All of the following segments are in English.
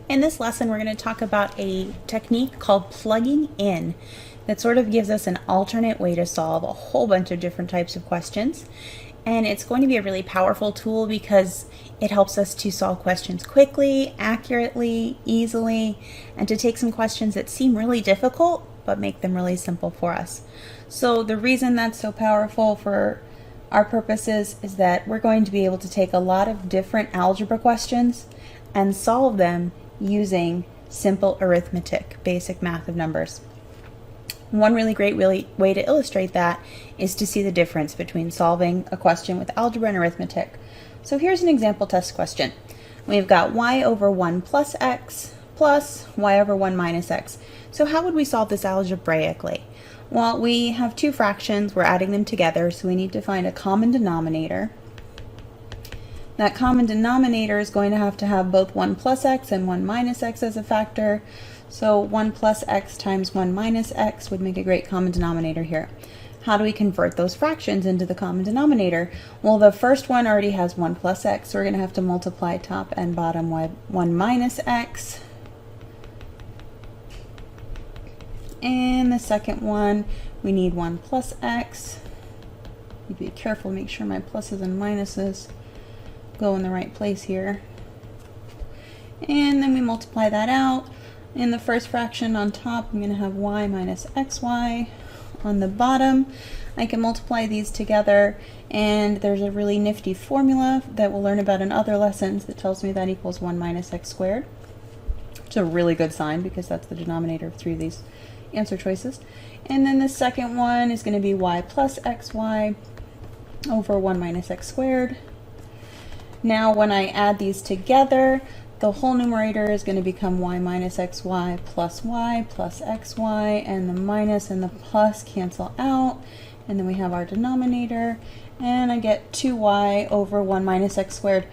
In this lesson, we're going to talk about a technique called plugging in that sort of gives us an alternate way to solve a whole bunch of different types of questions. And it's going to be a really powerful tool because it helps us to solve questions quickly, accurately, easily, and to take some questions that seem really difficult but make them really simple for us. So the reason that's so powerful for our purposes is that we're going to be able to take a lot of different algebra questions and solve them using simple arithmetic, basic math of numbers. One really great way to illustrate that is to see the difference between solving a question with algebra and arithmetic. So here's an example test question. We've got y over 1 plus x plus y over 1 minus x. So how would we solve this algebraically? Well, we have two fractions, we're adding them together, so we need to find a common denominator. That common denominator is going to have both 1 plus x and 1 minus x as a factor. So 1 plus x times 1 minus x would make a great common denominator here. How do we convert those fractions into the common denominator? Well, the first one already has 1 plus x, so we're going to have to multiply top and bottom with 1 minus x. And the second one, we need 1 plus x. You be careful, make sure my pluses and minuses go in the right place here. And then we multiply that out. In the first fraction on top, I'm going to have y minus xy. On the bottom, I can multiply these together, and there's a really nifty formula that we'll learn about in other lessons that tells me that equals 1 minus x squared. It's a really good sign because that's the denominator of three of these answer choices. And then the second one is going to be y plus xy over 1 minus x squared. Now when I add these together, the whole numerator is going to become y minus xy plus xy, and the minus and the plus cancel out, and then we have our denominator, and I get 2y over 1 minus x squared.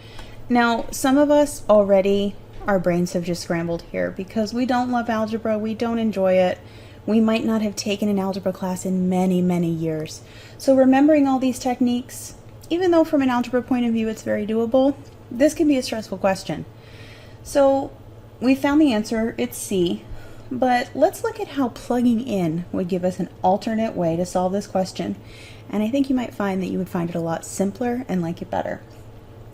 Now some of us already, our brains have just scrambled here because we don't love algebra, we don't enjoy it. We might not have taken an algebra class in many, many years. So remembering all these techniques, even though from an algebra point of view it's very doable, this can be a stressful question. So we found the answer, it's C, but let's look at how plugging in would give us an alternate way to solve this question. And I think you might find that you would find it a lot simpler and like it better.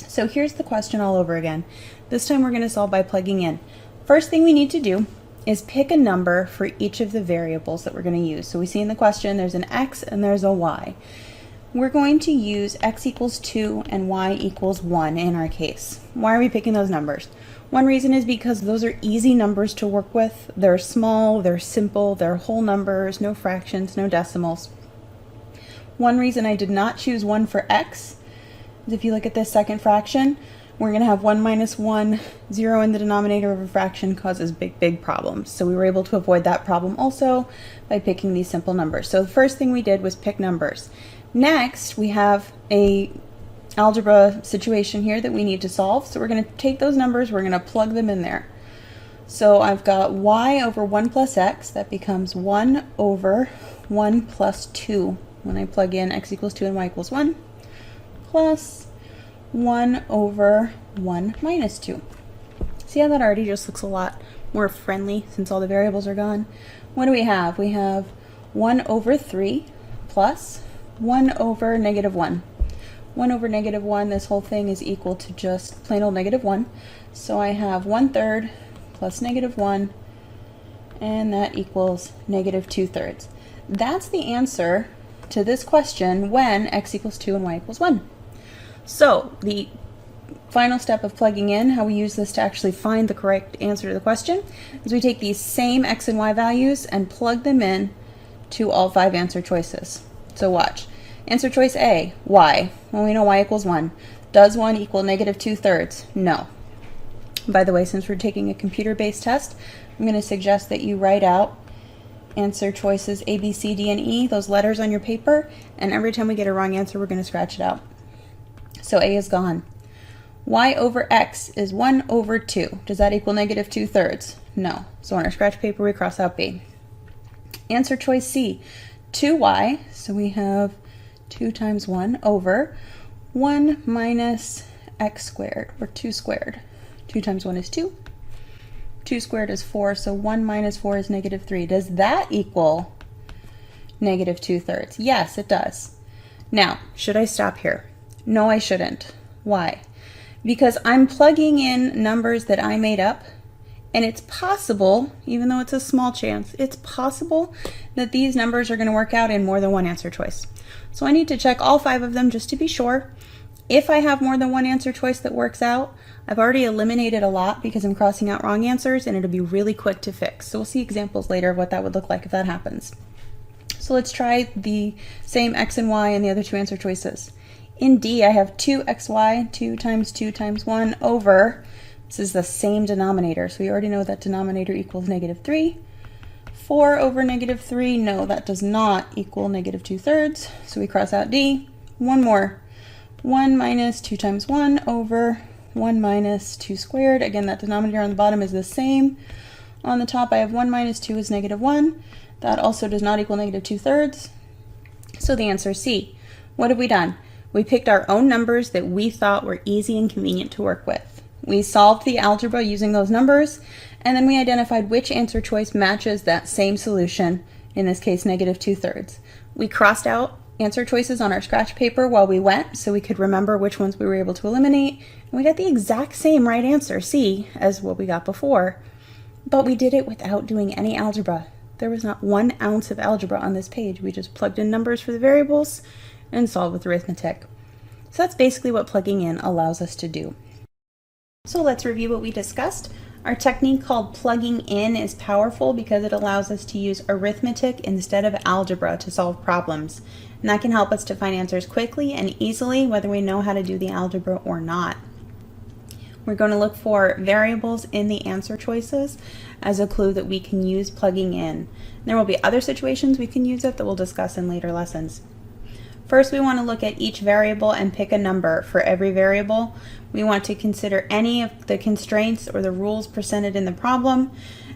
So here's the question all over again. This time we're going to solve by plugging in. First thing we need to do is pick a number for each of the variables that we're going to use. So we see in the question there's an x and there's a y. We're going to use x equals 2 and y equals 1 in our case. Why are we picking those numbers? One reason is because those are easy numbers to work with. They're small, they're simple, they're whole numbers, no fractions, no decimals. One reason I did not choose 1 for x is if you look at this second fraction, we're going to have 1 minus 1, 0 in the denominator of a fraction causes big problems. So we were able to avoid that problem also by picking these simple numbers. So the first thing we did was pick numbers. Next, we have a algebra situation here that we need to solve. So we're going to take those numbers, we're going to plug them in there. So I've got y over 1 plus x, that becomes 1 over 1 plus 2. When I plug in x equals 2 and y equals 1, plus 1 over 1 minus 2. See how that already just looks a lot more friendly since all the variables are gone? What do we have? We have 1 over 3 plus 1 over negative 1. 1 over negative 1, this whole thing is equal to just plain old negative 1. So I have 1/3 plus negative 1, and that equals negative 2/3. That's the answer to this question when x equals 2 and y equals 1. So the final step of plugging in, how we use this to actually find the correct answer to the question, is we take these same x and y values and plug them in to all 5 answer choices. So watch. Answer choice A, y. Well, we know y equals 1. Does 1 equal negative 2/3? No. By the way, since we're taking a computer-based test, I'm going to suggest that you write out answer choices A, B, C, D, and E, those letters on your paper, and every time we get a wrong answer, we're going to scratch it out. So A is gone. Y over x is 1 over 2. Does that equal negative 2/3? No. So on our scratch paper, we cross out B. Answer choice C, 2y, so we have 2 times 1 over 1 minus x squared, or 2 squared. 2 times 1 is 2. 2 squared is 4, so 1 minus 4 is negative 3. Does that equal negative 2/3? Yes, it does. Now, should I stop here? No, I shouldn't. Why? Because I'm plugging in numbers that I made up, and it's possible, even though it's a small chance, it's possible that these numbers are going to work out in more than one answer choice. So I need to check all 5 of them just to be sure. If I have more than one answer choice that works out, I've already eliminated a lot because I'm crossing out wrong answers, and it'll be really quick to fix. So we'll see examples later of what that would look like if that happens. So let's try the same x and y in the other 2 answer choices. In D, I have 2xy, 2 times 2 times 1 over, this is the same denominator, so we already know that denominator equals negative 3. 4 over negative 3, no, that does not equal negative 2/3, so we cross out D. One more, 1 minus 2 times 1 over 1 minus 2 squared. Again, that denominator on the bottom is the same. On the top, I have 1 minus 2 is negative 1. That also does not equal negative 2/3. So the answer is C. What have we done? We picked our own numbers that we thought were easy and convenient to work with. We solved the algebra using those numbers, and then we identified which answer choice matches that same solution, in this case negative 2/3. We crossed out answer choices on our scratch paper while we went so we could remember which ones we were able to eliminate, and we got the exact same right answer, C, as what we got before. But we did it without doing any algebra. There was not 1 ounce of algebra on this page. We just plugged in numbers for the variables and solved with arithmetic. So that's basically what plugging in allows us to do. So let's review what we discussed. Our technique called plugging in is powerful because it allows us to use arithmetic instead of algebra to solve problems. And that can help us to find answers quickly and easily, whether we know how to do the algebra or not. We're going to look for variables in the answer choices as a clue that we can use plugging in. There will be other situations we can use it that we'll discuss in later lessons. First, we want to look at each variable and pick a number for every variable. We want to consider any of the constraints or the rules presented in the problem,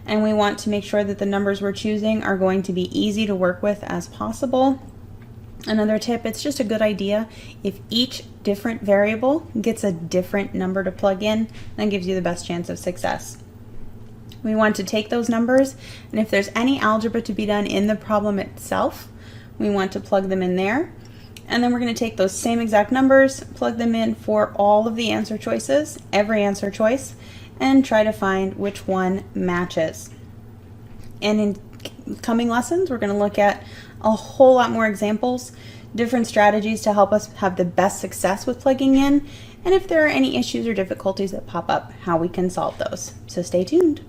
and we want to make sure that the numbers we're choosing are going to be easy to work with as possible. Another tip, it's just a good idea if each different variable gets a different number to plug in, that gives you the best chance of success. We want to take those numbers, and if there's any algebra to be done in the problem itself, we want to plug them in there. And then we're going to take those same exact numbers, plug them in for all of the answer choices, every answer choice, and try to find which one matches. And in coming lessons, we're going to look at a whole lot more examples, different strategies to help us have the best success with plugging in, and if there are any issues or difficulties that pop up, how we can solve those. So stay tuned.